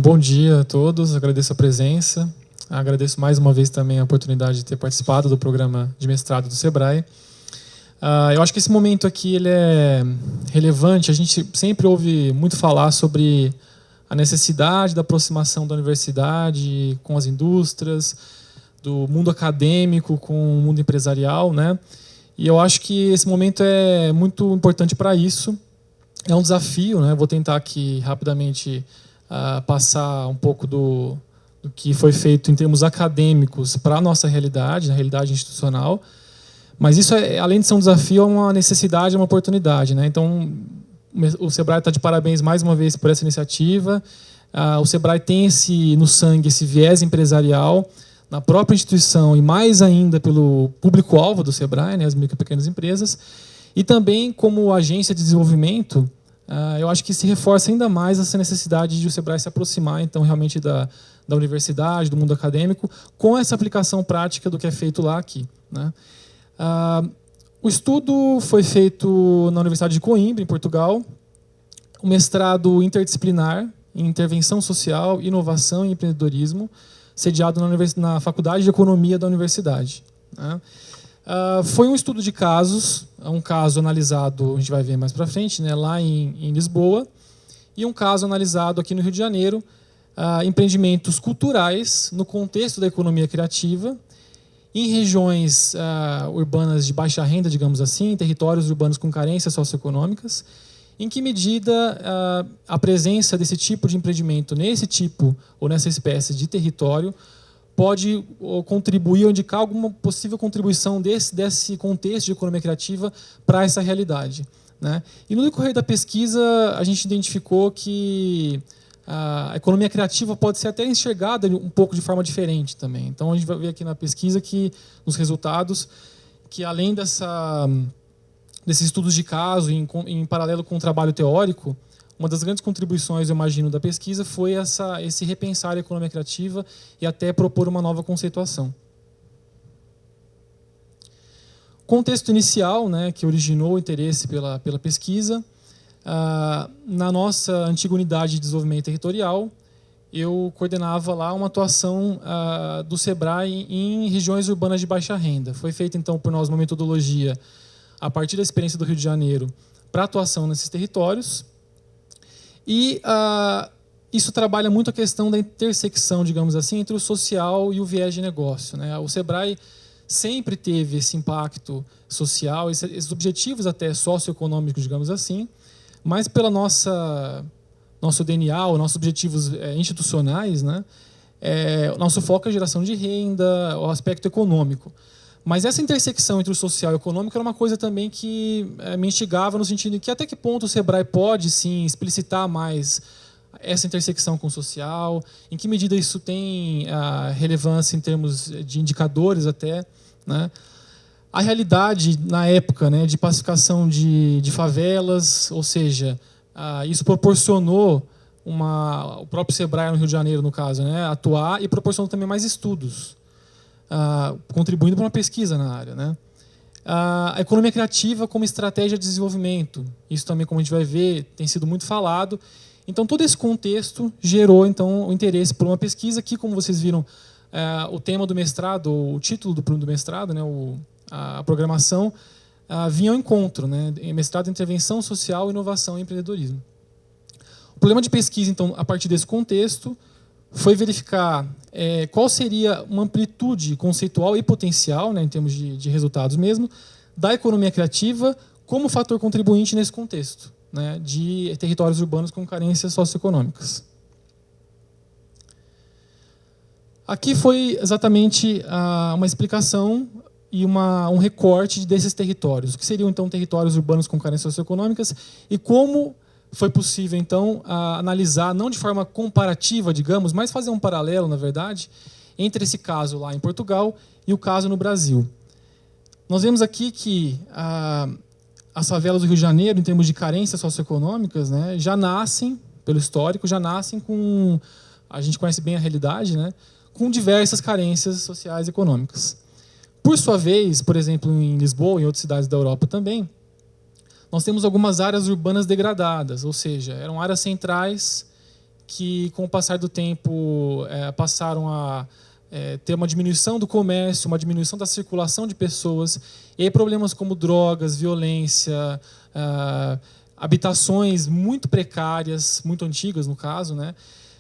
Bom dia a todos, agradeço a presença, agradeço mais uma vez também a oportunidade de ter participado do programa de mestrado do Sebrae. Eu acho que esse momento aqui ele é relevante, a gente sempre ouve muito falar sobre a necessidade da aproximação da universidade com as indústrias, do mundo acadêmico com o mundo empresarial, né? E eu acho que esse momento é muito importante para isso. É um desafio, né? Vou tentar aqui rapidamente passar um pouco do que foi feito em termos acadêmicos para a nossa realidade, na realidade institucional. Mas isso, além de ser um desafio, é uma necessidade, é uma oportunidade, né? Então, o Sebrae está de parabéns mais uma vez por essa iniciativa. O Sebrae tem no sangue esse viés empresarial na própria instituição e mais ainda pelo público-alvo do Sebrae, né, as micro e pequenas empresas. E também como agência de desenvolvimento, eu acho que se reforça ainda mais essa necessidade de o Sebrae se aproximar, então, realmente da universidade, do mundo acadêmico, com essa aplicação prática do que é feito lá aqui, né? O estudo foi feito na Universidade de Coimbra, em Portugal, um mestrado interdisciplinar em intervenção social, inovação e empreendedorismo, sediado na Faculdade de Economia da Universidade, né? Foi um estudo de casos, um caso analisado, a gente vai ver mais para frente, né, lá em Lisboa, e um caso analisado aqui no Rio de Janeiro, empreendimentos culturais no contexto da economia criativa, em regiões urbanas de baixa renda, digamos assim, territórios urbanos com carências socioeconômicas. Em que medida a presença desse tipo de empreendimento nesse tipo ou nessa espécie de território pode contribuir ou indicar alguma possível contribuição desse contexto de economia criativa para essa realidade, né? E no decorrer da pesquisa, a gente identificou que a economia criativa pode ser até enxergada um pouco de forma diferente também. Então, a gente vai ver aqui na pesquisa, nos resultados, que além desses estudos de caso, em paralelo com o trabalho teórico, uma das grandes contribuições, eu imagino, da pesquisa foi esse repensar a economia criativa e até propor uma nova conceituação. Contexto inicial, né, que originou o interesse pela pesquisa. Na nossa antiga unidade de desenvolvimento territorial, eu coordenava lá uma atuação do Sebrae em regiões urbanas de baixa renda. Foi feita, então, por nós uma metodologia a partir da experiência do Rio de Janeiro para atuação nesses territórios. E isso trabalha muito a questão da intersecção, digamos assim, entre o social e o viés de negócio, né? O Sebrae sempre teve esse impacto social, esses objetivos até socioeconômicos, digamos assim, mas pela nosso DNA, os nossos objetivos institucionais, né? O nosso foco é a geração de renda, o aspecto econômico. Mas essa intersecção entre o social e o econômico era uma coisa também que me instigava no sentido de que até que ponto o Sebrae pode, sim, explicitar mais essa intersecção com o social, em que medida isso tem relevância em termos de indicadores até, né? A realidade, na época, né, de pacificação de favelas, ou seja, isso proporcionou o próprio Sebrae no Rio de Janeiro, no caso, né, atuar e proporcionou também mais estudos, contribuindo para uma pesquisa na área, né? A economia criativa como estratégia de desenvolvimento, isso também, como a gente vai ver, tem sido muito falado. Então, todo esse contexto gerou, então, o interesse por uma pesquisa que, como vocês viram, o tema do mestrado, o título do mestrado, né, a programação, vinha ao encontro, né, mestrado em intervenção social, inovação e empreendedorismo. O problema de pesquisa, então, a partir desse contexto, foi verificar qual seria uma amplitude conceitual e potencial, né, em termos de resultados mesmo, da economia criativa como fator contribuinte nesse contexto, né, de territórios urbanos com carências socioeconômicas. Aqui foi exatamente uma explicação e um recorte desses territórios. O que seriam, então, territórios urbanos com carências socioeconômicas e como foi possível, então, analisar, não de forma comparativa, digamos, mas fazer um paralelo, na verdade, entre esse caso lá em Portugal e o caso no Brasil. Nós vemos aqui que as favelas do Rio de Janeiro, em termos de carências socioeconômicas, né, já nascem, pelo histórico, já nascem com, a gente conhece bem a realidade, né, com diversas carências sociais e econômicas. Por sua vez, por exemplo, em Lisboa e em outras cidades da Europa também, nós temos algumas áreas urbanas degradadas, ou seja, eram áreas centrais que, com o passar do tempo, passaram a ter uma diminuição do comércio, uma diminuição da circulação de pessoas, e aí problemas como drogas, violência, habitações muito precárias, muito antigas no caso, né,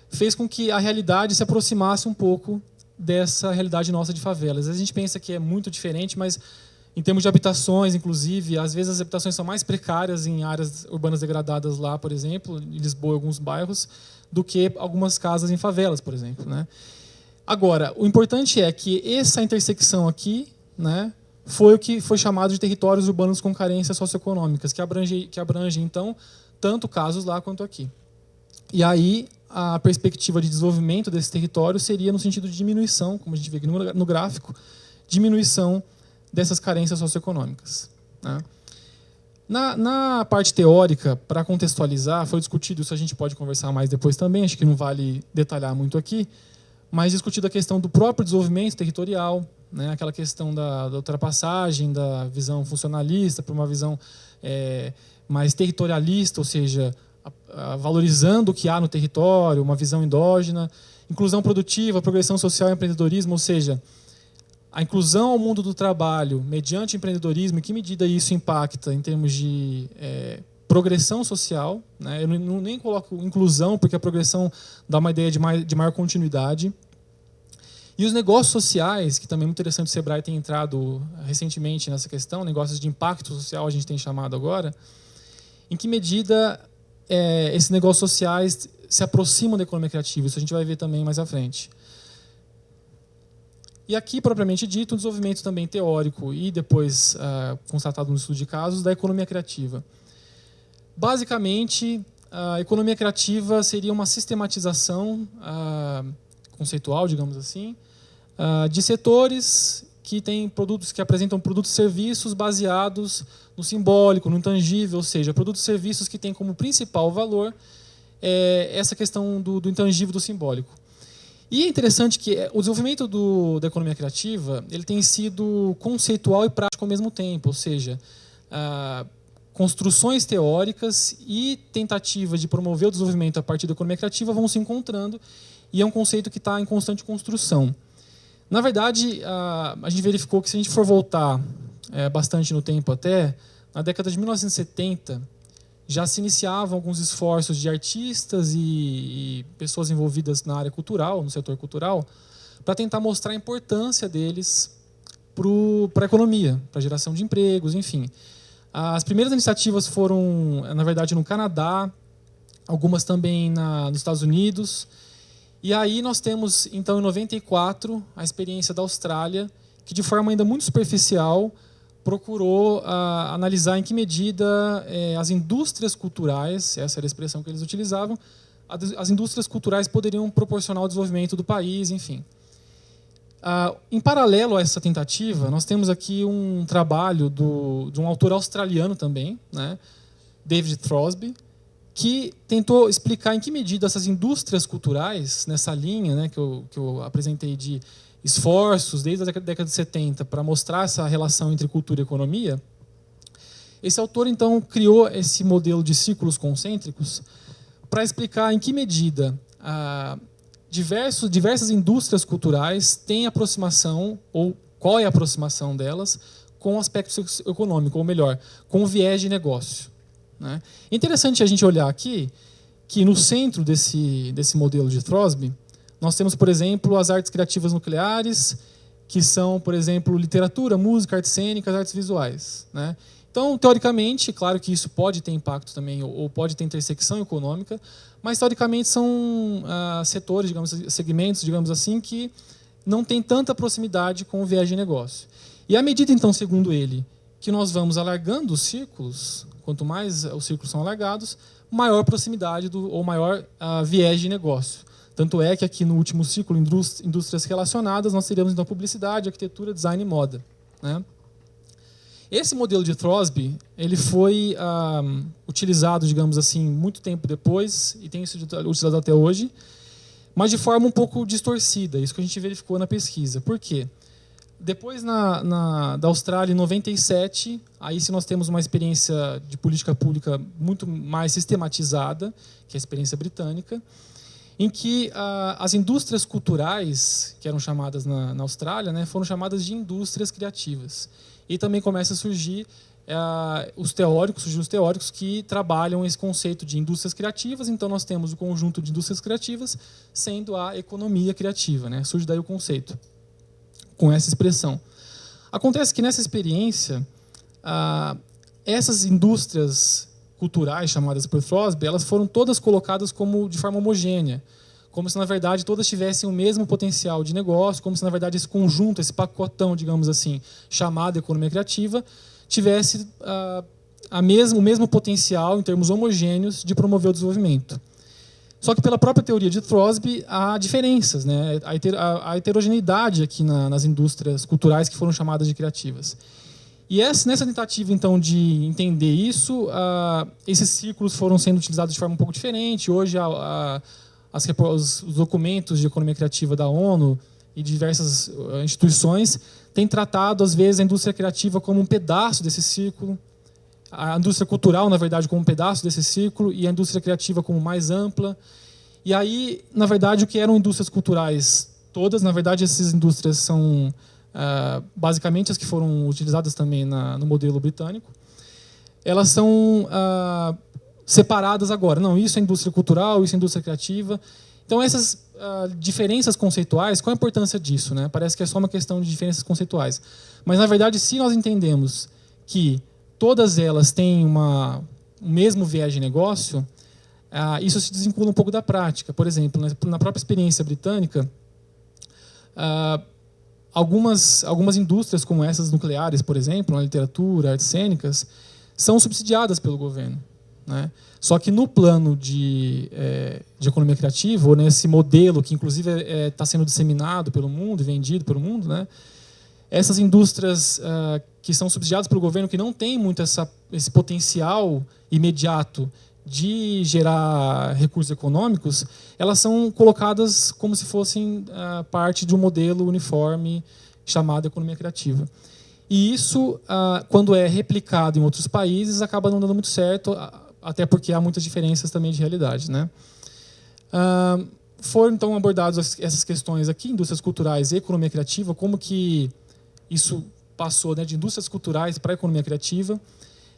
fez com que a realidade se aproximasse um pouco dessa realidade nossa de favelas. Às vezes a gente pensa que é muito diferente, mas em termos de habitações, inclusive, às vezes as habitações são mais precárias em áreas urbanas degradadas lá, por exemplo, em Lisboa, alguns bairros, do que algumas casas em favelas, por exemplo, né? Agora, o importante é que essa intersecção aqui, né, foi o que foi chamado de territórios urbanos com carências socioeconômicas, que abrange então, tanto casos lá quanto aqui. E aí, a perspectiva de desenvolvimento desse território seria no sentido de diminuição, como a gente vê aqui no gráfico, diminuição dessas carências socioeconômicas, né? Na parte teórica, para contextualizar, foi discutido, isso a gente pode conversar mais depois também, acho que não vale detalhar muito aqui, mas discutido a questão do próprio desenvolvimento territorial, né, aquela questão da ultrapassagem da visão funcionalista para uma visão mais territorialista, ou seja, valorizando o que há no território, uma visão endógena, inclusão produtiva, progressão social e empreendedorismo, ou seja, a inclusão ao mundo do trabalho mediante empreendedorismo, em que medida isso impacta em termos de progressão social, né? Eu nem coloco inclusão, porque a progressão dá uma ideia de maior continuidade. E os negócios sociais, que também é muito interessante, o Sebrae tem entrado recentemente nessa questão, negócios de impacto social, a gente tem chamado agora, em que medida esses negócios sociais se aproximam da economia criativa, isso a gente vai ver também mais à frente. E aqui, propriamente dito, o desenvolvimento também teórico e depois constatado no estudo de casos da economia criativa. Basicamente, a economia criativa seria uma sistematização conceitual, digamos assim, de setores que têm produtos, que apresentam produtos e serviços baseados no simbólico, no intangível, ou seja, produtos e serviços que têm como principal valor essa questão do intangível, do simbólico. E é interessante que o desenvolvimento da economia criativa ele tem sido conceitual e prático ao mesmo tempo, ou seja, construções teóricas e tentativas de promover o desenvolvimento a partir da economia criativa vão se encontrando, e é um conceito que está em constante construção. Na verdade, a gente verificou que, se a gente for voltar bastante no tempo até, na década de 1970, já se iniciavam alguns esforços de artistas e pessoas envolvidas na área cultural, no setor cultural, para tentar mostrar a importância deles para a economia, para a geração de empregos, enfim. As primeiras iniciativas foram, na verdade, no Canadá, algumas também nos Estados Unidos. E aí nós temos, então, em 94, a experiência da Austrália, que de forma ainda muito superficial procurou analisar em que medida as indústrias culturais, essa era a expressão que eles utilizavam, as indústrias culturais poderiam proporcionar o desenvolvimento do país, enfim. Em paralelo a essa tentativa, nós temos aqui um trabalho de um autor australiano também, né, David Throsby, que tentou explicar em que medida essas indústrias culturais, nessa linha, né, que eu apresentei de esforços desde a década de 70 para mostrar essa relação entre cultura e economia, esse autor então criou esse modelo de círculos concêntricos para explicar em que medida diversas indústrias culturais têm aproximação, ou qual é a aproximação delas, com o aspecto econômico, ou melhor, com o viés de negócio, né? É interessante a gente olhar aqui que no centro desse modelo de Throsby, nós temos, por exemplo, as artes criativas nucleares, que são, por exemplo, literatura, música, artes cênicas, artes visuais, né? Então, teoricamente, claro que isso pode ter impacto também, ou pode ter intersecção econômica, mas, teoricamente, são setores, segmentos, digamos assim, que não têm tanta proximidade com o viés de negócio. E à medida, então, segundo ele, que nós vamos alargando os círculos, quanto mais os círculos são alargados, maior proximidade ou maior viés de negócio. Tanto é que aqui no último ciclo, indústrias relacionadas, nós teríamos então publicidade, arquitetura, design e moda, né? Esse modelo de Throsby ele foi utilizado, digamos assim, muito tempo depois, e tem sido utilizado até hoje, mas de forma um pouco distorcida, isso que a gente verificou na pesquisa. Por quê? Depois, da Austrália, em 97, aí sim nós temos uma experiência de política pública muito mais sistematizada, que é a experiência britânica. em que as indústrias culturais, que eram chamadas na Austrália, né, foram chamadas de indústrias criativas. E também começa a surgir os teóricos que trabalham esse conceito de indústrias criativas. Então, nós temos o conjunto de indústrias criativas sendo a economia criativa, né? Surge daí o conceito, com essa expressão. Acontece que, nessa experiência, essas indústrias culturais, chamadas por Throsby, elas foram todas colocadas de forma homogênea, como se, na verdade, todas tivessem o mesmo potencial de negócio, como se, na verdade, esse conjunto, esse pacotão, digamos assim, chamado economia criativa, tivesse o mesmo potencial, em termos homogêneos, de promover o desenvolvimento. Só que, pela própria teoria de Throsby, há diferenças, né? A heterogeneidade aqui nas indústrias culturais que foram chamadas de criativas. E nessa tentativa, então, de entender isso, esses círculos foram sendo utilizados de forma um pouco diferente. Hoje, os documentos de economia criativa da ONU e diversas instituições têm tratado, às vezes, a indústria criativa como um pedaço desse círculo, a indústria cultural, na verdade, como um pedaço desse círculo, e a indústria criativa como mais ampla. E aí, na verdade, o que eram indústrias culturais todas, na verdade, essas indústrias são basicamente as que foram utilizadas também no modelo britânico. Elas são separadas agora. Não, isso é indústria cultural, isso é indústria criativa. Então, essas diferenças conceituais, qual a importância disso, né? Parece que é só uma questão de diferenças conceituais. Mas, na verdade, se nós entendemos que todas elas têm o mesmo viés de negócio, isso se desvincula um pouco da prática. Por exemplo, na própria experiência britânica, algumas indústrias, como essas nucleares, por exemplo, na literatura, artes cênicas, são subsidiadas pelo governo, né? Só que no plano de economia criativa, ou nesse modelo que, inclusive, está sendo disseminado pelo mundo e vendido pelo mundo, né? Essas indústrias que são subsidiadas pelo governo, que não têm muito esse potencial imediato de gerar recursos econômicos, elas são colocadas como se fossem parte de um modelo uniforme chamado economia criativa. E isso, quando é replicado em outros países, acaba não dando muito certo, até porque há muitas diferenças também de realidade, né? Foram, então, abordadas essas questões aqui, indústrias culturais e economia criativa, como que isso passou, né, de indústrias culturais para a economia criativa.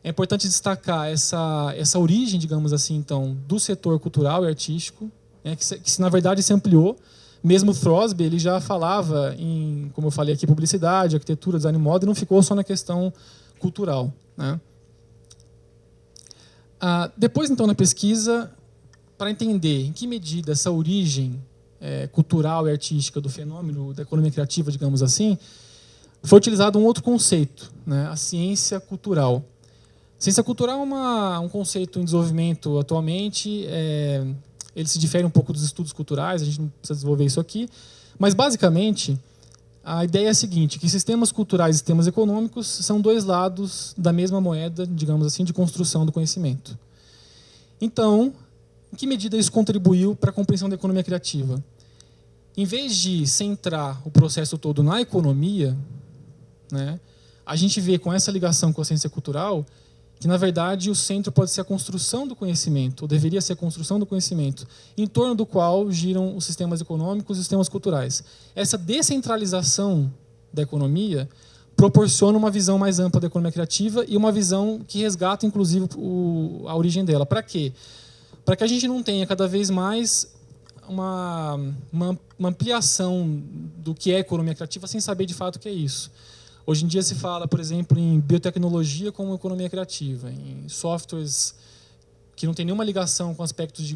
É importante destacar essa origem, digamos assim, então, do setor cultural e artístico, né, que na verdade se ampliou. Mesmo Throsby, ele já falava em, como eu falei aqui, publicidade, arquitetura, design e moda, e não ficou só na questão cultural, né? Depois, então, na pesquisa, para entender em que medida essa origem cultural e artística do fenômeno da economia criativa, digamos assim, foi utilizado um outro conceito, né, a ciência cultural. Ciência cultural é um conceito em desenvolvimento atualmente. Ele se difere um pouco dos estudos culturais, a gente não precisa desenvolver isso aqui. Mas, basicamente, a ideia é a seguinte, que sistemas culturais e sistemas econômicos são dois lados da mesma moeda, digamos assim, de construção do conhecimento. Então, em que medida isso contribuiu para a compreensão da economia criativa? Em vez de centrar o processo todo na economia, né, a gente vê com essa ligação com a ciência cultural que, na verdade, o centro pode ser a construção do conhecimento, ou deveria ser a construção do conhecimento, em torno do qual giram os sistemas econômicos e os sistemas culturais. Essa descentralização da economia proporciona uma visão mais ampla da economia criativa e uma visão que resgata, inclusive, a origem dela. Para quê? Para que a gente não tenha cada vez mais uma ampliação do que é economia criativa sem saber de fato o que é isso. Hoje em dia se fala, por exemplo, em biotecnologia como economia criativa, em softwares que não tem nenhuma ligação com aspectos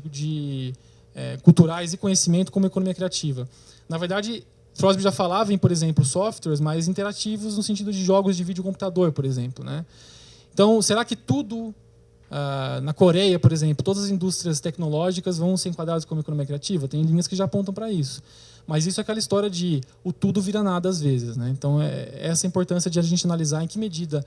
culturais e conhecimento como economia criativa. Na verdade, Throsby já falava em, por exemplo, softwares mais interativos no sentido de jogos de videocomputador, por exemplo, né? Então, será que tudo, na Coreia, por exemplo, todas as indústrias tecnológicas vão ser enquadradas como economia criativa? Tem linhas que já apontam para isso. Mas isso é aquela história de o tudo vira nada às vezes, né? Então, essa a importância de a gente analisar em que medida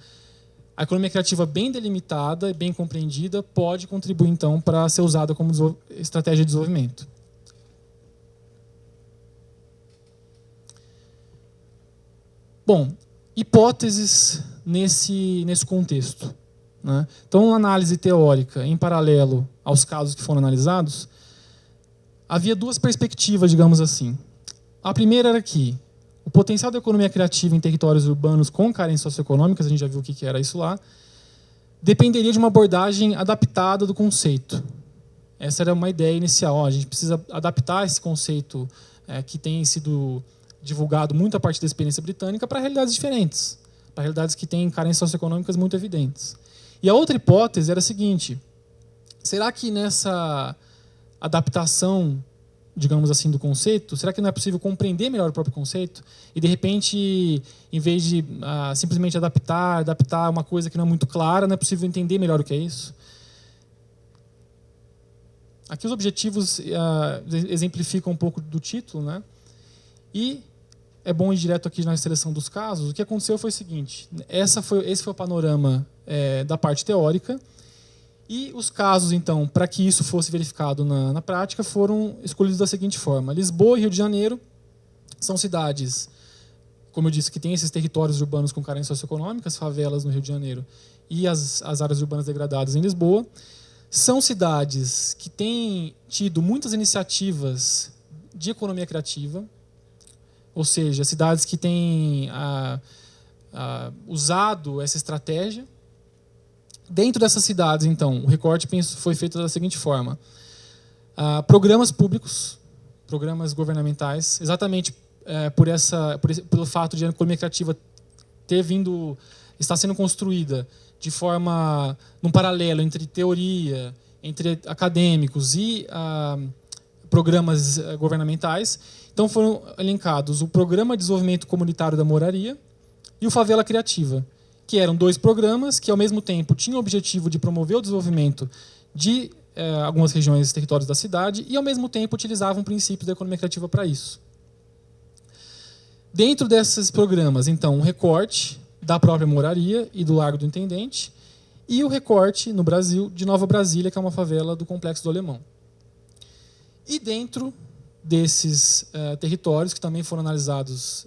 a economia criativa bem delimitada e bem compreendida pode contribuir, então, para ser usada como estratégia de desenvolvimento. Bom, hipóteses nesse contexto, né? Então, uma análise teórica em paralelo aos casos que foram analisados, havia duas perspectivas, digamos assim. A primeira era que o potencial da economia criativa em territórios urbanos com carências socioeconômicas, a gente já viu o que era isso lá, dependeria de uma abordagem adaptada do conceito. Essa era uma ideia inicial. A gente precisa adaptar esse conceito que tem sido divulgado muito a partir da experiência britânica para realidades diferentes, para realidades que têm carências socioeconômicas muito evidentes. E a outra hipótese era a seguinte: será que nessa adaptação, digamos assim, do conceito, será que não é possível compreender melhor o próprio conceito e, de repente, em vez de simplesmente adaptar uma coisa que não é muito clara, não é possível entender melhor o que é isso? Aqui os objetivos exemplificam um pouco do título, né? E é bom ir direto aqui na seleção dos casos. O que aconteceu foi o seguinte: esse foi o panorama da parte teórica. E os casos, então, para que isso fosse verificado na prática, foram escolhidos da seguinte forma. Lisboa e Rio de Janeiro são cidades, como eu disse, que têm esses territórios urbanos com carências socioeconômicas, favelas no Rio de Janeiro e as áreas urbanas degradadas em Lisboa. São cidades que têm tido muitas iniciativas de economia criativa, ou seja, cidades que têm usado essa estratégia. Dentro dessas cidades, então, o recorte foi feito da seguinte forma: programas públicos, programas governamentais, exatamente pelo fato de a economia criativa estar sendo construída de forma num paralelo entre teoria, entre acadêmicos e programas governamentais. Então foram elencados o Programa de Desenvolvimento Comunitário da Moraria e o Favela Criativa, que eram dois programas que, ao mesmo tempo, tinham o objetivo de promover o desenvolvimento de algumas regiões e territórios da cidade e, ao mesmo tempo, utilizavam princípios da economia criativa para isso. Dentro desses programas, então, um recorte da própria Moraria e do Largo do Intendente e o recorte, no Brasil, de Nova Brasília, que é uma favela do Complexo do Alemão. E dentro desses territórios, que também foram analisados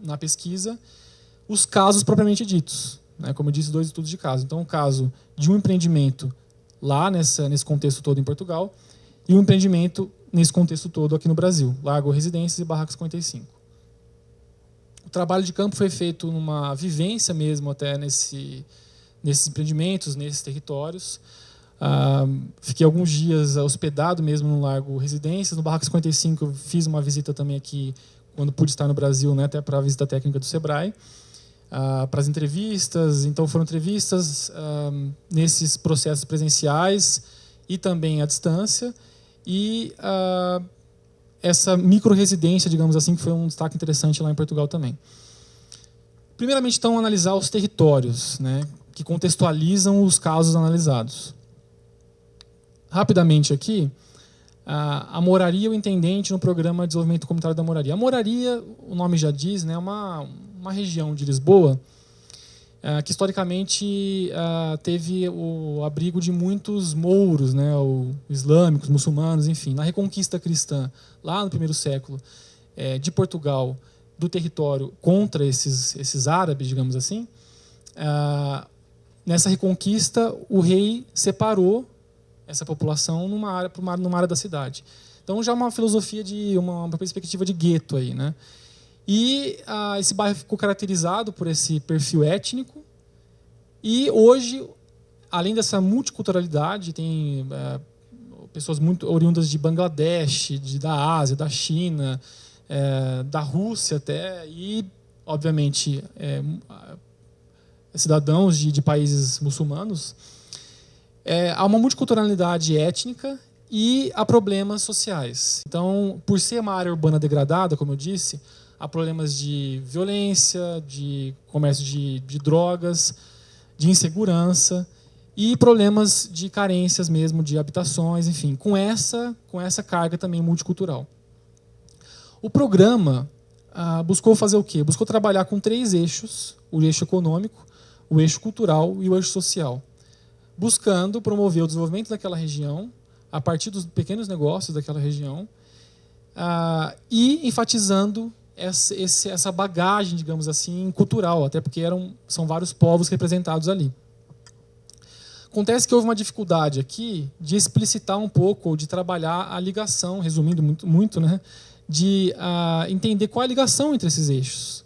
na pesquisa, os casos propriamente ditos, né? Como eu disse, 2 estudos de caso. Então, o caso de um empreendimento lá nesse contexto todo em Portugal e um empreendimento nesse contexto todo aqui no Brasil, Largo Residências e Barraca 55. O trabalho de campo foi feito numa vivência mesmo até nesses empreendimentos, nesses territórios. Fiquei alguns dias hospedado mesmo no Largo Residências. No Barraca 55 eu fiz uma visita também aqui, quando pude estar no Brasil, né, até para a visita técnica do Sebrae. Para as entrevistas, então foram entrevistas nesses processos presenciais e também à distância, e essa micro-residência, digamos assim, que foi um destaque interessante lá em Portugal também. Primeiramente, então, analisar os territórios, né, que contextualizam os casos analisados. Rapidamente aqui, a Moraria e o Intendente no Programa de Desenvolvimento Comunitário da Moraria. A Moraria, o nome já diz, né, é uma região de Lisboa que historicamente teve o abrigo de muitos mouros, né, islâmicos, muçulmanos, enfim. Na Reconquista Cristã, lá no primeiro século, de Portugal, do território contra esses árabes, digamos assim, nessa Reconquista o rei separou essa população numa área da cidade. Então já uma filosofia uma perspectiva de gueto aí, né? E esse bairro ficou caracterizado por esse perfil étnico. E hoje, além dessa multiculturalidade, tem pessoas muito oriundas de Bangladesh, da Ásia, da China, da Rússia até, e, obviamente, cidadãos de países muçulmanos. Há uma multiculturalidade étnica e há problemas sociais. Então, por ser uma área urbana degradada, como eu disse, há problemas de violência, de comércio de drogas, de insegurança e problemas de carências mesmo, de habitações, enfim, com essa carga também multicultural. O programa buscou fazer o quê? Buscou trabalhar com 3 eixos: o eixo econômico, o eixo cultural e o eixo social, buscando promover o desenvolvimento daquela região a partir dos pequenos negócios daquela região e enfatizando essa bagagem, digamos assim, cultural, até porque são vários povos representados ali. Acontece que houve uma dificuldade aqui de explicitar um pouco, ou de trabalhar a ligação, resumindo muito, né, de entender qual é a ligação entre esses eixos.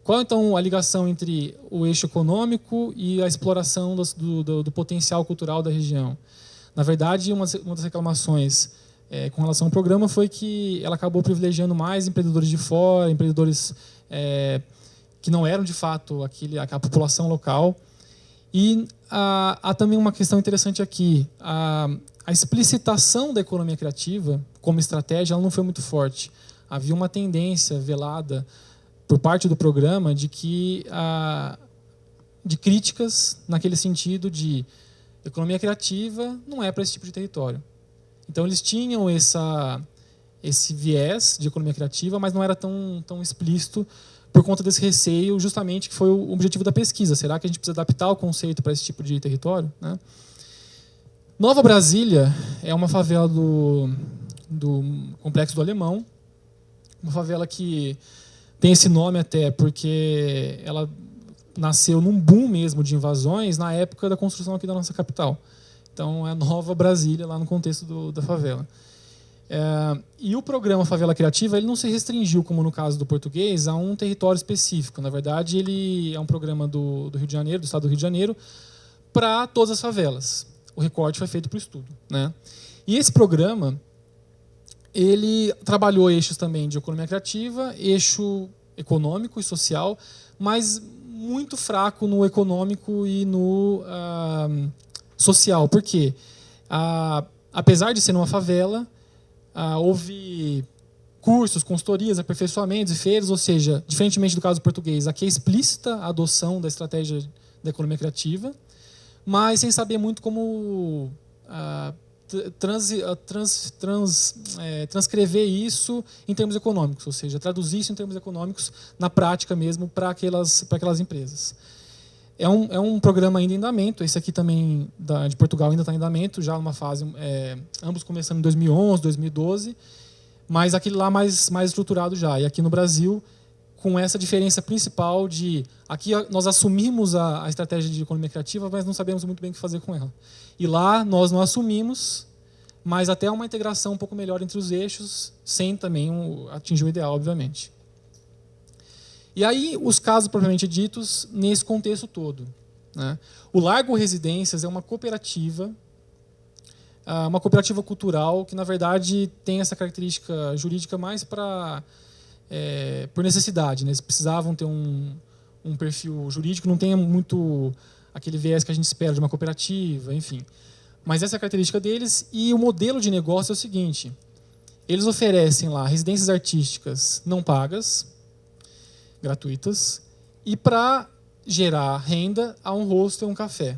Qual, então, a ligação entre o eixo econômico e a exploração do potencial cultural da região? Na verdade, uma das reclamações com relação ao programa foi que ela acabou privilegiando mais empreendedores de fora, empreendedores que não eram, de fato, a população local. E há também uma questão interessante aqui. A explicitação da economia criativa como estratégia ela não foi muito forte. Havia uma tendência velada por parte do programa de críticas naquele sentido de economia criativa não é para esse tipo de território. Então eles tinham esse viés de economia criativa, mas não era tão explícito por conta desse receio, justamente que foi o objetivo da pesquisa. Será que a gente precisa adaptar o conceito para esse tipo de território, né? Nova Brasília é uma favela do Complexo do Alemão, uma favela que tem esse nome até porque ela nasceu num boom mesmo de invasões na época da construção aqui da nossa capital. Então é a Nova Brasília lá no contexto da favela. E o programa Favela Criativa ele não se restringiu, como no caso do português, a um território específico. Na verdade, ele é um programa do Rio de Janeiro, do estado do Rio de Janeiro, para todas as favelas. O recorte foi feito para o estudo, né? E esse programa ele trabalhou eixos também de economia criativa, eixo econômico e social, mas muito fraco no econômico e no social. Por quê? Apesar de ser uma favela, houve cursos, consultorias, aperfeiçoamentos e feiras, ou seja, diferentemente do caso português, aqui é explícita a adoção da estratégia da economia criativa, mas sem saber muito como transcrever isso em termos econômicos, ou seja, traduzir isso em termos econômicos na prática mesmo para aquelas empresas. É um programa ainda em andamento, esse aqui também de Portugal ainda está em andamento, já numa fase, ambos começando em 2011, 2012, mas aquele lá mais estruturado já. E aqui no Brasil, com essa diferença principal de... Aqui nós assumimos a estratégia de economia criativa, mas não sabemos muito bem o que fazer com ela. E lá nós não assumimos, mas até uma integração um pouco melhor entre os eixos, sem também atingir o ideal, obviamente. E aí, os casos propriamente ditos, nesse contexto todo, né? O Largo Residências é uma cooperativa cultural que, na verdade, tem essa característica jurídica mais por necessidade, né? Eles precisavam ter um perfil jurídico, não tem muito aquele viés que a gente espera de uma cooperativa, enfim. Mas essa é a característica deles, e o modelo de negócio é o seguinte: eles oferecem lá residências artísticas não pagas, gratuitas, e para gerar renda há um hostel e um café.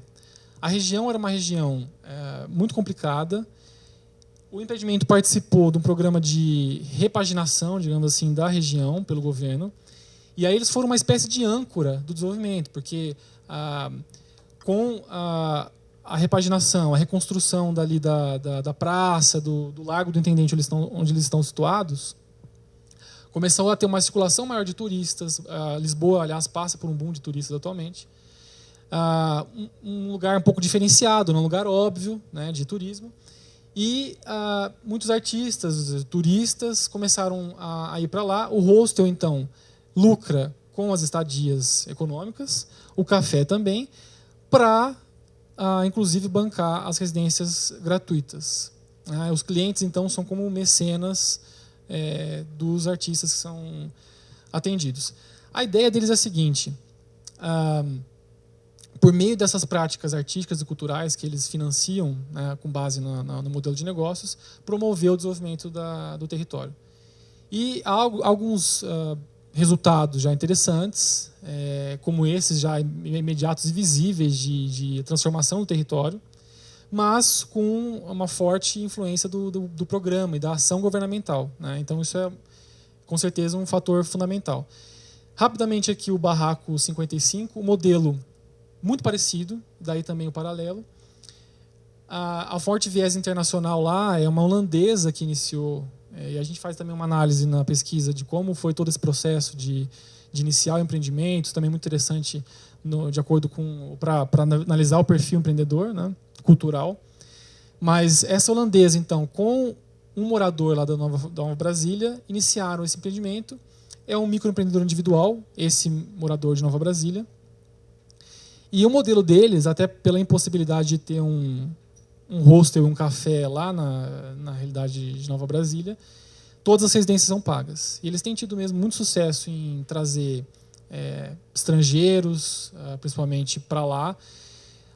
A região era uma região muito complicada. O empreendimento participou de um programa de repaginação, digamos assim, da região pelo governo, e aí eles foram uma espécie de âncora do desenvolvimento, porque com a repaginação, a reconstrução dali da praça, do Largo do Intendente, onde eles estão situados, começou a ter uma circulação maior de turistas. Lisboa, aliás, passa por um boom de turistas atualmente. Um lugar um pouco diferenciado, não um lugar óbvio, né, de turismo. E muitos artistas, turistas, começaram a ir para lá. O hostel, então, lucra com as estadias econômicas, o café também, para, inclusive, bancar as residências gratuitas. Os clientes, então, são como mecenas dos artistas que são atendidos. A ideia deles é a seguinte: por meio dessas práticas artísticas e culturais que eles financiam, né, com base no modelo de negócios, promover o desenvolvimento do território. E há alguns resultados já interessantes, como esses já imediatos e visíveis de transformação do território, mas com uma forte influência do programa e da ação governamental, né? Então isso é, com certeza, um fator fundamental. Rapidamente aqui o Barraco 55, o modelo muito parecido, daí também o paralelo. A forte viés internacional lá é uma holandesa que iniciou, e a gente faz também uma análise na pesquisa de como foi todo esse processo de iniciar o empreendimento, também muito interessante de acordo com para analisar o perfil empreendedor, né? cultural. Mas essa holandesa, então, com um morador lá da Nova Brasília, iniciaram esse empreendimento. É um microempreendedor individual, esse morador de Nova Brasília. E o modelo deles, até pela impossibilidade de ter um hostel e um café lá na realidade de Nova Brasília, todas as residências são pagas. E eles têm tido mesmo muito sucesso em trazer estrangeiros, principalmente para lá,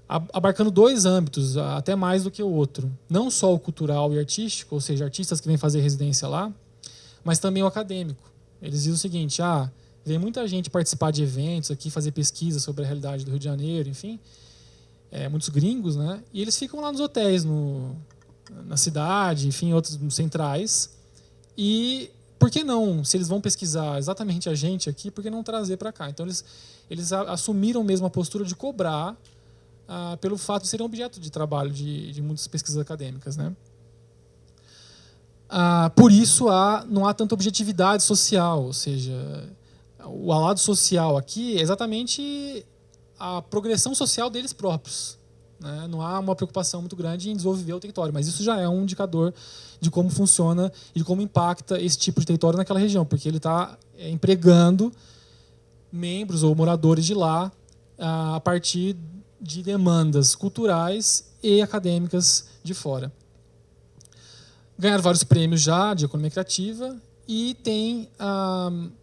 abarcando dois âmbitos, até mais do que o outro. Não só o cultural e artístico, ou seja, artistas que vêm fazer residência lá, mas também o acadêmico. Eles dizem o seguinte, vem muita gente participar de eventos aqui, fazer pesquisa sobre a realidade do Rio de Janeiro, enfim, muitos gringos, né? E eles ficam lá nos hotéis, na cidade, enfim, outros centrais. E por que não, se eles vão pesquisar exatamente a gente aqui, por que não trazer para cá? Então eles assumiram mesmo a postura de cobrar pelo fato de serem objeto de trabalho de muitas pesquisas acadêmicas, né? Por isso não há tanta objetividade social, ou seja, o lado social aqui é exatamente a progressão social deles próprios, né? Não há uma preocupação muito grande em desenvolver o território, mas isso já é um indicador de como funciona e de como impacta esse tipo de território naquela região, porque ele está empregando membros ou moradores de lá a partir de demandas culturais e acadêmicas de fora. Ganharam vários prêmios já de economia criativa e tem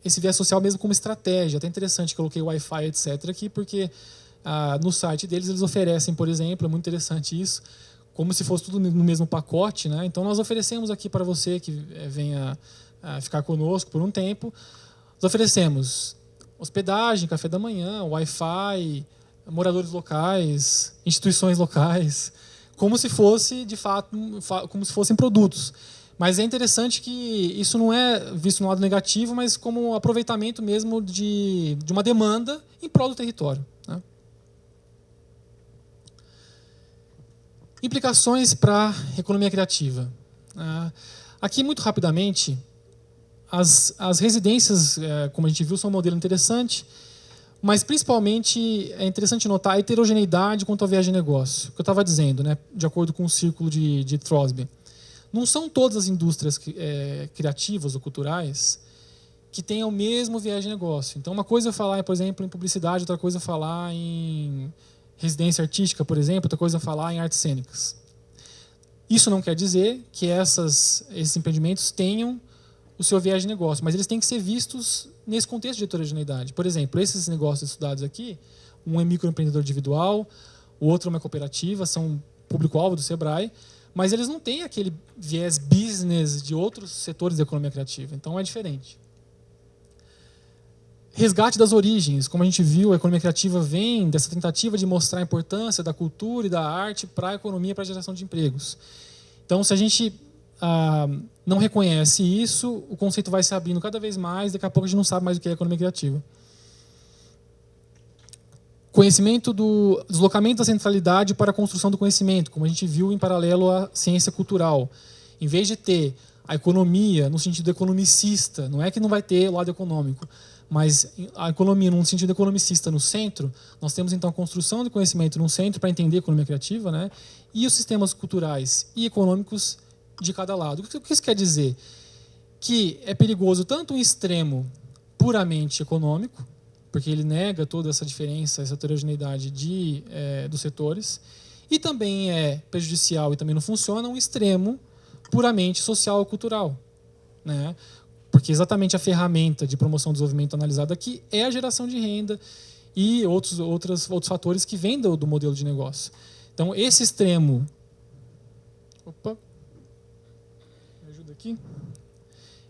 esse viés social mesmo como estratégia. Até interessante, coloquei Wi-Fi, etc. aqui, porque no site deles eles oferecem, por exemplo, é muito interessante isso, como se fosse tudo no mesmo pacote, né? Então nós oferecemos aqui para você que venha ficar conosco por um tempo, nós oferecemos hospedagem, café da manhã, Wi-Fi, moradores locais, instituições locais, como se fosse, de fato, como se fossem produtos. Mas é interessante que isso não é visto no lado negativo, mas como um aproveitamento mesmo de uma demanda em prol do território, né? Implicações para a economia criativa. Aqui, muito rapidamente, as residências, como a gente viu, são um modelo interessante, mas, principalmente, é interessante notar a heterogeneidade quanto à viagem de negócio. O que eu estava dizendo, né, de acordo com o círculo de Trosby. Não são todas as indústrias criativas ou culturais que têm o mesmo viés de negócio. Então, uma coisa é falar, por exemplo, em publicidade, outra coisa é falar em residência artística, por exemplo, outra coisa é falar em artes cênicas. Isso não quer dizer que esses empreendimentos tenham o seu viés de negócio, mas eles têm que ser vistos nesse contexto de heterogeneidade. Por exemplo, esses negócios estudados aqui, um é microempreendedor individual, o outro é uma cooperativa, são público-alvo do Sebrae, mas eles não têm aquele viés business de outros setores da economia criativa, então é diferente. Resgate das origens, como a gente viu, a economia criativa vem dessa tentativa de mostrar a importância da cultura e da arte para a economia, para a geração de empregos. Então, se a gente não reconhece isso, o conceito vai se abrindo cada vez mais, daqui a pouco a gente não sabe mais o que é economia criativa. Conhecimento do deslocamento da centralidade para a construção do conhecimento, como a gente viu em paralelo à ciência cultural. Em vez de ter a economia no sentido economicista, não é que não vai ter o lado econômico, mas a economia no sentido economicista no centro, nós temos então a construção do conhecimento no centro para entender a economia criativa, né? E os sistemas culturais e econômicos de cada lado. O que isso quer dizer? Que é perigoso tanto um extremo puramente econômico, porque ele nega toda essa diferença, essa heterogeneidade dos setores, e também é prejudicial e também não funciona um extremo puramente social ou cultural, né? Porque exatamente a ferramenta de promoção do desenvolvimento analisada aqui é a geração de renda e outros fatores que vêm do modelo de negócio. Então, esse extremo... Opa! Me ajuda aqui.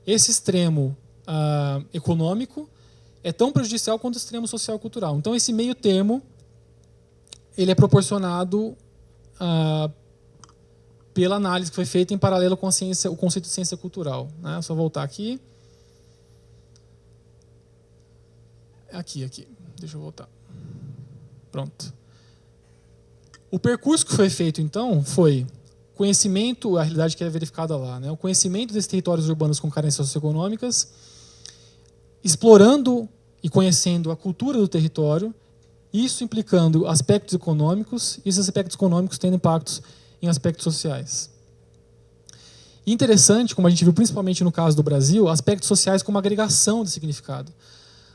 Esse extremo econômico é tão prejudicial quanto o extremo social e cultural. Então, esse meio termo ele é proporcionado pela análise que foi feita em paralelo com o conceito de ciência cultural, né? Só voltar aqui. Aqui. Deixa eu voltar. Pronto. O percurso que foi feito, então, foi conhecimento, a realidade que é verificada lá, né? O conhecimento desses territórios urbanos com carências socioeconômicas, explorando e conhecendo a cultura do território, Isso implicando aspectos econômicos, e esses aspectos econômicos tendo impactos em aspectos sociais. E interessante, como a gente viu principalmente no caso do Brasil, aspectos sociais como agregação de significado.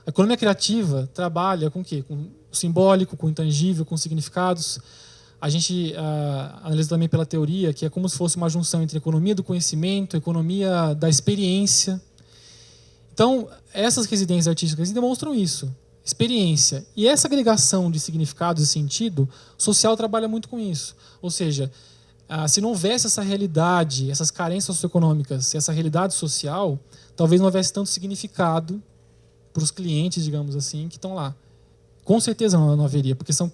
A economia criativa trabalha com o quê? Com o simbólico, com o intangível, com significados. A gente analisa também pela teoria, que é como se fosse uma junção entre economia do conhecimento, economia da experiência. Então, essas residências artísticas demonstram isso, experiência. E essa agregação de significados e sentido, o social trabalha muito com isso. Ou seja, se não houvesse essa realidade, essas carências socioeconômicas, essa realidade social, talvez não houvesse tanto significado para os clientes, digamos assim, que estão lá. Com certeza não haveria, porque são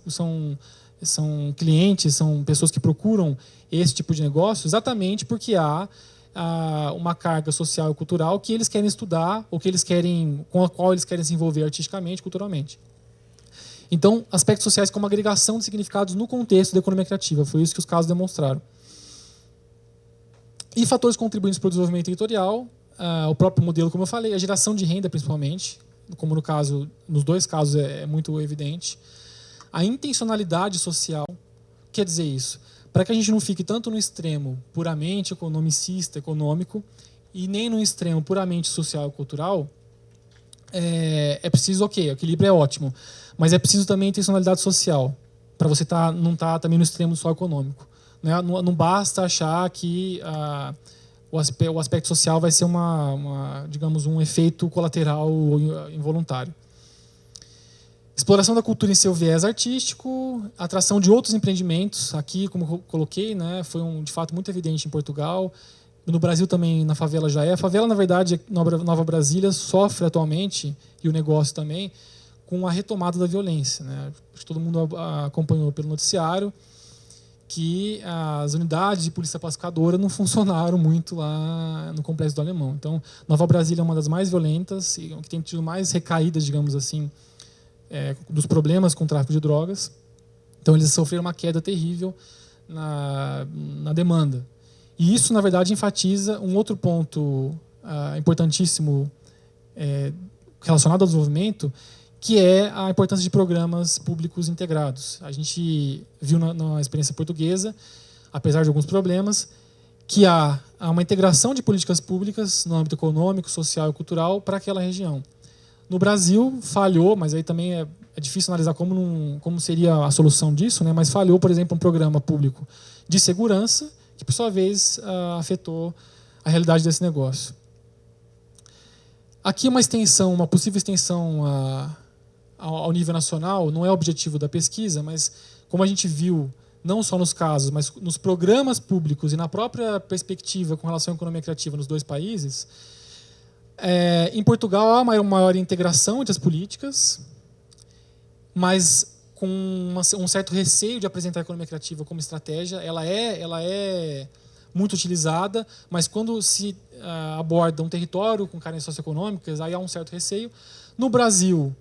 clientes, são pessoas que procuram esse tipo de negócio exatamente porque há uma carga social e cultural que eles querem estudar ou que eles querem, com a qual eles querem se envolver artisticamente, culturalmente. Então, aspectos sociais como agregação de significados no contexto da economia criativa, foi isso que os casos demonstraram. E fatores contribuintes para o desenvolvimento territorial, o próprio modelo, como eu falei, a geração de renda principalmente, como no caso, nos dois casos é muito evidente. A intencionalidade social, quer dizer isso, para que a gente não fique tanto no extremo puramente economicista, econômico, e nem no extremo puramente social e cultural, é preciso, o equilíbrio é ótimo, mas é preciso também intencionalidade social, para você não estar também no extremo só econômico. Não basta achar que o aspecto social vai ser digamos, um efeito colateral involuntário. Exploração da cultura em seu viés artístico, atração de outros empreendimentos. Aqui, como eu coloquei, foi de fato muito evidente em Portugal. No Brasil também, na favela já é. A favela, na verdade, Nova Brasília, sofre atualmente, e o negócio também, com a retomada da violência. Acho que todo mundo acompanhou pelo noticiário que as unidades de polícia pacificadora não funcionaram muito lá no Complexo do Alemão. Então, Nova Brasília é uma das mais violentas e que tem tido mais recaídas, digamos assim, dos problemas com o tráfico de drogas. Então, eles sofreram uma queda terrível na demanda. E isso, na verdade, enfatiza um outro ponto importantíssimo relacionado ao desenvolvimento, que é a importância de programas públicos integrados. A gente viu na experiência portuguesa, apesar de alguns problemas, que há uma integração de políticas públicas no âmbito econômico, social e cultural para aquela região. No Brasil, falhou, mas aí também é difícil analisar como seria a solução disso, mas falhou, por exemplo, um programa público de segurança, que, por sua vez, afetou a realidade desse negócio. Aqui uma possível extensão ao nível nacional, não é o objetivo da pesquisa, mas como a gente viu, não só nos casos, mas nos programas públicos e na própria perspectiva com relação à economia criativa nos dois países, em Portugal há uma maior integração entre as políticas, mas com um certo receio de apresentar a economia criativa como estratégia. Ela é muito utilizada, mas quando se aborda um território com carências socioeconômicas, aí há um certo receio. No Brasil,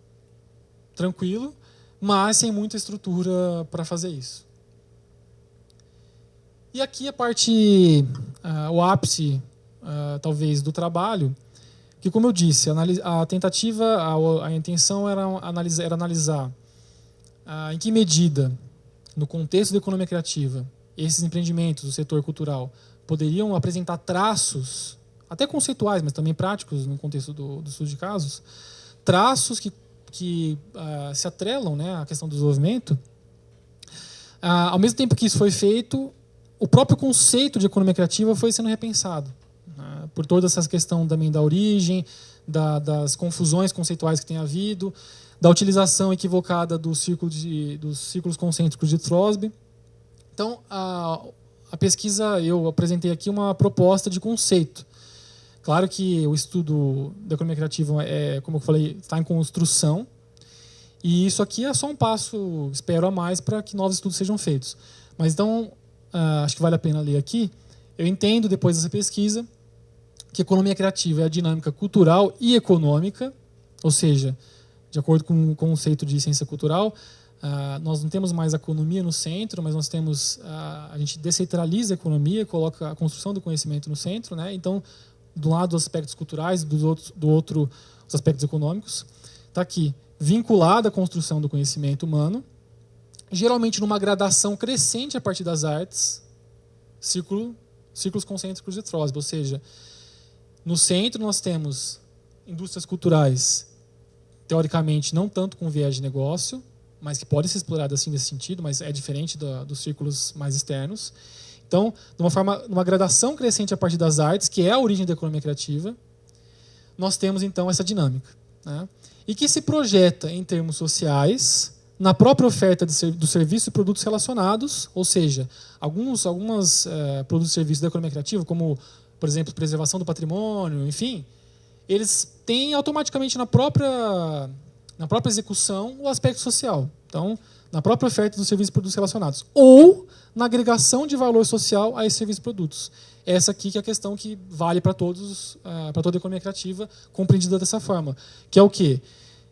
tranquilo, mas sem muita estrutura para fazer isso. E aqui a parte, o ápice, talvez, do trabalho, que, como eu disse, a tentativa, a intenção era analisar em que medida, no contexto da economia criativa, esses empreendimentos do setor cultural poderiam apresentar traços, até conceituais, mas também práticos no contexto do estudo de casos, traços que se atrelam à questão do desenvolvimento. Ao mesmo tempo que isso foi feito, o próprio conceito de economia criativa foi sendo repensado, por toda essa questão também da origem, das confusões conceituais que tem havido, da utilização equivocada dos círculos concêntricos de Crosby. Então, a pesquisa, eu apresentei aqui uma proposta de conceito. Claro que o estudo da economia criativa, como eu falei, está em construção, e isso aqui é só um passo, espero, a mais para que novos estudos sejam feitos. Mas então, acho que vale a pena ler aqui. Eu entendo, depois dessa pesquisa, que a economia criativa é a dinâmica cultural e econômica, ou seja, de acordo com o conceito de ciência cultural, nós não temos mais a economia no centro, mas nós temos a gente descentraliza a economia, coloca a construção do conhecimento no centro, Então, do lado dos aspectos culturais, do outro os aspectos econômicos. Está aqui. vinculada à construção do conhecimento humano, geralmente numa gradação crescente a partir das artes, círculos concêntricos de Trosby, ou seja, no centro nós temos indústrias culturais, teoricamente não tanto com viés de negócio, mas que podem ser exploradas assim nesse sentido, mas é diferente dos círculos mais externos. Então, numa gradação crescente a partir das artes, que é a origem da economia criativa, nós temos então essa dinâmica, né? E que se projeta em termos sociais, na própria oferta do serviço e produtos relacionados, ou seja, alguns produtos e serviços da economia criativa, como, por exemplo, preservação do patrimônio, enfim, eles têm automaticamente na própria execução o aspecto social. Então, na própria oferta dos serviços e produtos relacionados. Ou na agregação de valor social a esses serviços e produtos. Essa aqui que é a questão que vale para toda a economia criativa, compreendida dessa forma. Que é o quê?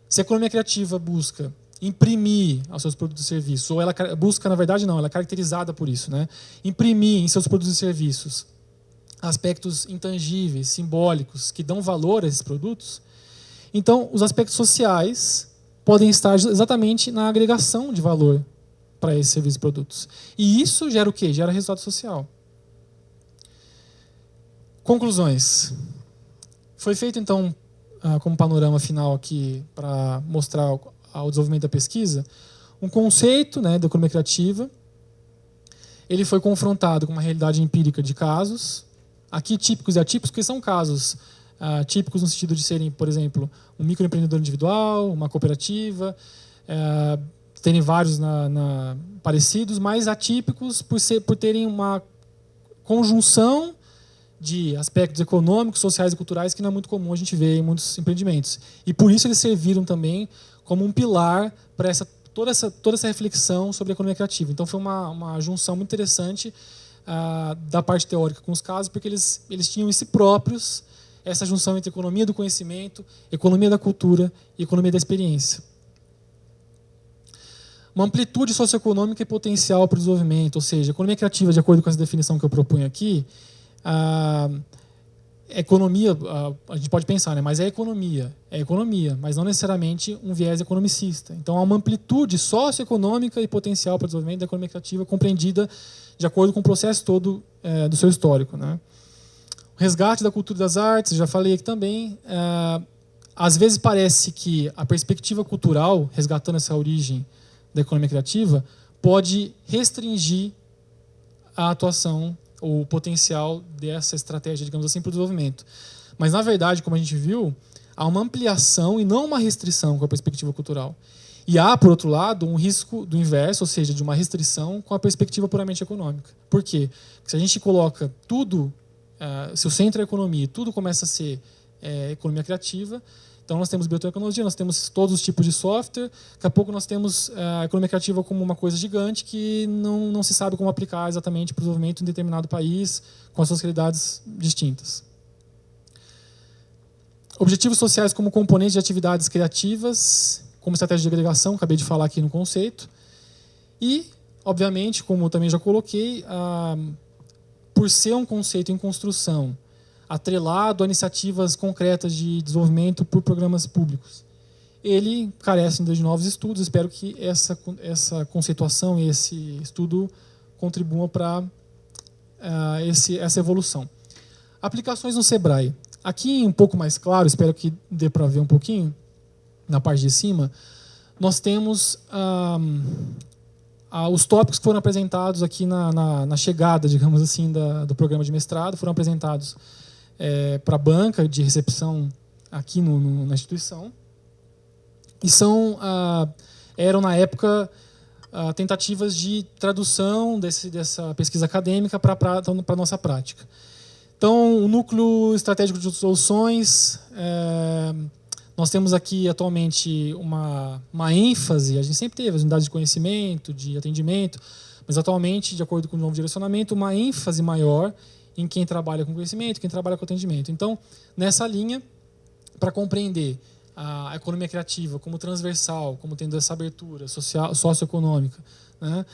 Se a economia criativa busca imprimir aos seus produtos e serviços, ou ela busca, na verdade não, ela é caracterizada por isso, né? Imprimir em seus produtos e serviços aspectos intangíveis, simbólicos, que dão valor a esses produtos, então os aspectos sociais podem estar exatamente na agregação de valor para esses serviços e produtos. E isso gera o quê? Gera resultado social. Conclusões. Foi feito, então, como panorama final aqui, para mostrar o desenvolvimento da pesquisa, um conceito, né, da economia criativa. Ele foi confrontado com uma realidade empírica de casos, aqui típicos e atípicos, que são casos típicos no sentido de serem, por exemplo, um microempreendedor individual, uma cooperativa, terem vários parecidos, mas atípicos por terem uma conjunção de aspectos econômicos, sociais e culturais que não é muito comum a gente ver em muitos empreendimentos. E por isso eles serviram também como um pilar para toda essa reflexão sobre a economia criativa. Então foi uma junção muito interessante da parte teórica com os casos, porque eles tinham em si próprios essa junção entre economia do conhecimento, economia da cultura e economia da experiência. Uma amplitude socioeconômica e potencial para o desenvolvimento, ou seja, a economia criativa, de acordo com essa definição que eu proponho aqui, economia, a gente pode pensar, né? Mas é economia, mas não necessariamente um viés economicista. Então há uma amplitude socioeconômica e potencial para o desenvolvimento da economia criativa compreendida de acordo com o processo todo do seu histórico, né? O resgate da cultura das artes, já falei aqui também. Às vezes parece que a perspectiva cultural, resgatando essa origem da economia criativa, pode restringir a atuação ou o potencial dessa estratégia, digamos assim, para o desenvolvimento. Mas, na verdade, como a gente viu, há uma ampliação e não uma restrição com a perspectiva cultural. E há, por outro lado, um risco do inverso, ou seja, de uma restrição com a perspectiva puramente econômica. Por quê? Porque se a gente coloca tudo, se o centro é a economia e tudo começa a ser economia criativa, então nós temos biotecnologia, nós temos todos os tipos de software, daqui a pouco nós temos a economia criativa como uma coisa gigante que não se sabe como aplicar exatamente para o desenvolvimento em determinado país, com as suas realidades distintas. Objetivos sociais como componente de atividades criativas, como estratégia de agregação, acabei de falar aqui no conceito. E, obviamente, como eu também já coloquei, por ser um conceito em construção, atrelado a iniciativas concretas de desenvolvimento por programas públicos, ele carece ainda de novos estudos. Espero que essa conceituação e esse estudo contribuam para essa evolução. Aplicações no Sebrae. Aqui, um pouco mais claro, espero que dê para ver um pouquinho, na parte de cima, nós temos os tópicos que foram apresentados aqui na chegada, digamos assim, do programa de mestrado, foram apresentados para a banca de recepção aqui na instituição. E eram, na época, tentativas de tradução dessa pesquisa acadêmica para a nossa prática. Então, o núcleo estratégico de soluções, nós temos aqui atualmente uma ênfase, a gente sempre teve as unidades de conhecimento, de atendimento, mas atualmente, de acordo com o novo direcionamento, uma ênfase maior em quem trabalha com conhecimento, quem trabalha com atendimento. Então, nessa linha, para compreender a economia criativa como transversal, como tendo essa abertura socioeconômica, né,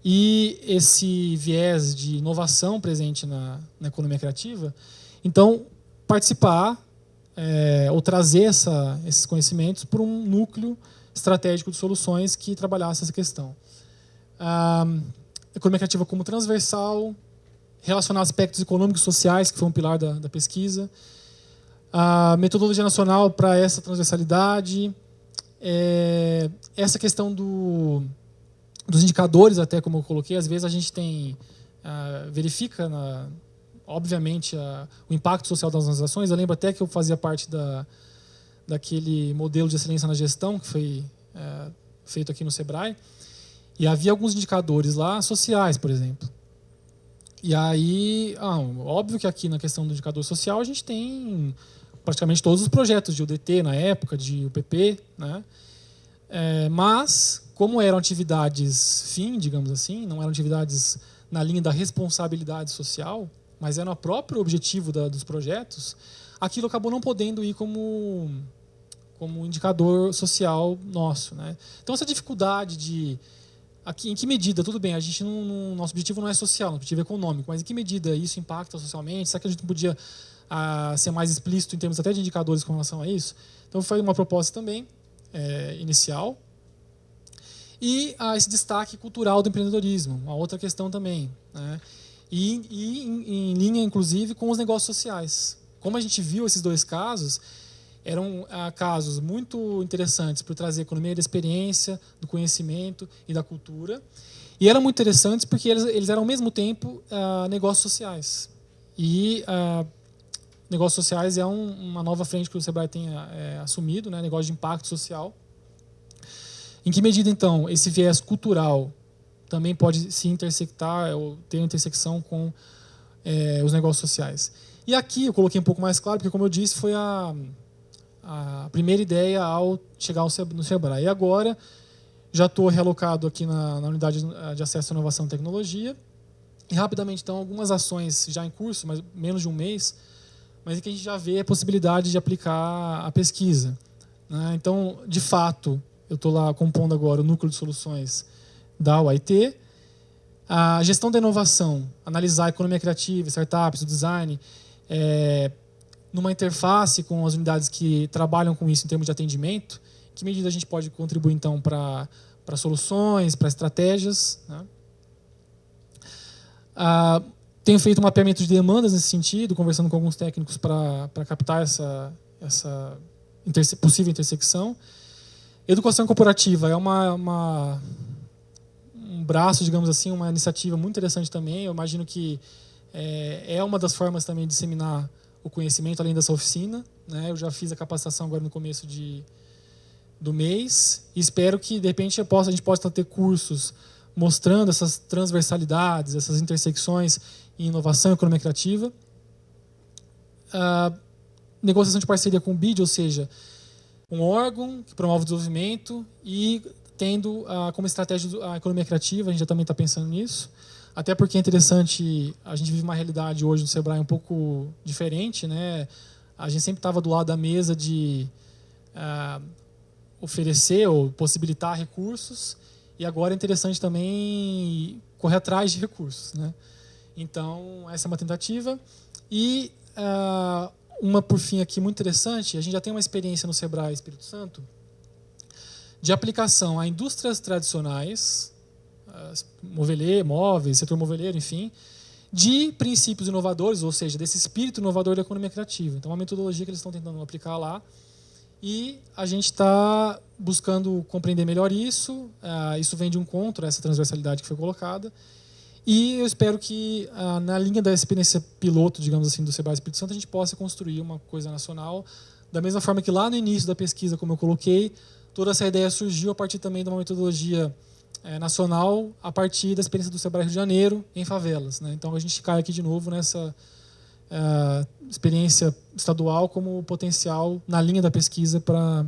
e esse viés de inovação presente na economia criativa, então, participar ou trazer esses conhecimentos para um núcleo estratégico de soluções que trabalhasse essa questão. Economia criativa como transversal, relacionar aspectos econômicos e sociais, que foi um pilar da pesquisa. A metodologia nacional para essa transversalidade. Essa questão dos indicadores, até como eu coloquei, às vezes a gente verifica, obviamente, o impacto social das organizações. Eu lembro até que eu fazia parte daquele modelo de excelência na gestão, que foi feito aqui no Sebrae, e havia alguns indicadores lá sociais, por exemplo. E aí, óbvio que aqui na questão do indicador social a gente tem praticamente todos os projetos de UDT na época, de UPP, né? Mas, como eram atividades fim, digamos assim, não eram atividades na linha da responsabilidade social, mas era o próprio objetivo dos projetos, aquilo acabou não podendo ir como indicador social nosso, né? Então, essa dificuldade de... Aqui, em que medida, tudo bem, nosso objetivo não é social, nosso objetivo é econômico, mas em que medida isso impacta socialmente? Será que a gente podia ser mais explícito em termos até de indicadores com relação a isso? Então, foi uma proposta também inicial. E esse destaque cultural do empreendedorismo, uma outra questão também, né? E em linha, inclusive, com os negócios sociais. Como a gente viu esses dois casos, eram casos muito interessantes por trazer a economia da experiência, do conhecimento e da cultura. E eram muito interessantes porque eles eram, ao mesmo tempo, negócios sociais. E negócios sociais é uma nova frente que o Sebrae tem assumido, né? Negócio de impacto social. Em que medida, então, esse viés cultural também pode se intersectar ou ter intersecção com os negócios sociais? E aqui eu coloquei um pouco mais claro, porque, como eu disse, foi a primeira ideia ao chegar no Sebrae. E agora já estou realocado aqui na unidade de acesso à inovação e tecnologia. E rapidamente, então, algumas ações já em curso, mas menos de um mês, mas em que a gente já vê a possibilidade de aplicar a pesquisa, né? Então, de fato, eu estou lá compondo agora o núcleo de soluções da UIT. A gestão da inovação, analisar a economia criativa, startups, o design, numa interface com as unidades que trabalham com isso em termos de atendimento. Em que medida a gente pode contribuir, então, para soluções, para estratégias, né? Tenho feito um mapeamento de demandas nesse sentido, conversando com alguns técnicos para captar essa possível intersecção. Educação corporativa é um braço, digamos assim, uma iniciativa muito interessante também. Eu imagino que é uma das formas também de disseminar o conhecimento além dessa oficina, né? Eu já fiz a capacitação agora no começo do mês e espero que, de repente, a gente possa ter cursos mostrando essas transversalidades, essas intersecções em inovação e economia criativa. Negociação de parceria com o BID, ou seja, um órgão que promove o desenvolvimento e tendo como estratégia a economia criativa. A gente já também está pensando nisso. Até porque é interessante, a gente vive uma realidade hoje no Sebrae um pouco diferente, né? A gente sempre estava do lado da mesa de oferecer ou possibilitar recursos, e agora é interessante também correr atrás de recursos, né? Então, essa é uma tentativa. E uma, por fim, aqui muito interessante, a gente já tem uma experiência no Sebrae Espírito Santo de aplicação a indústrias tradicionais, móveis, setor moveleiro, enfim, de princípios inovadores, ou seja, desse espírito inovador da economia criativa. Então, uma metodologia que eles estão tentando aplicar lá, e a gente está buscando compreender melhor isso. Isso vem de encontro a essa transversalidade que foi colocada, e eu espero que, na linha da experiência piloto, digamos assim, do Sebrae Espírito Santo, a gente possa construir uma coisa nacional, da mesma forma que lá no início da pesquisa, como eu coloquei, toda essa ideia surgiu a partir também de uma metodologia nacional, a partir da experiência do Sebrae Rio de Janeiro em favelas, né? Então a gente cai aqui de novo nessa experiência estadual como potencial na linha da pesquisa para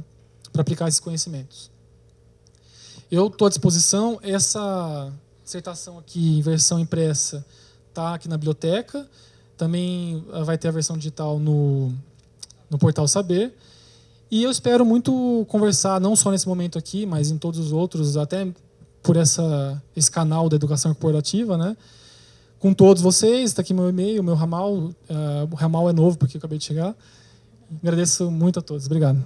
aplicar esses conhecimentos. Eu estou à disposição. Essa dissertação aqui em versão impressa está aqui na biblioteca. Também vai ter a versão digital no portal Saber. E eu espero muito conversar, não só nesse momento aqui, mas em todos os outros, até por esse canal da educação corporativa, né? Com todos vocês. Está aqui meu e-mail, meu ramal. O ramal é novo porque eu acabei de chegar. Agradeço muito a todos. Obrigado.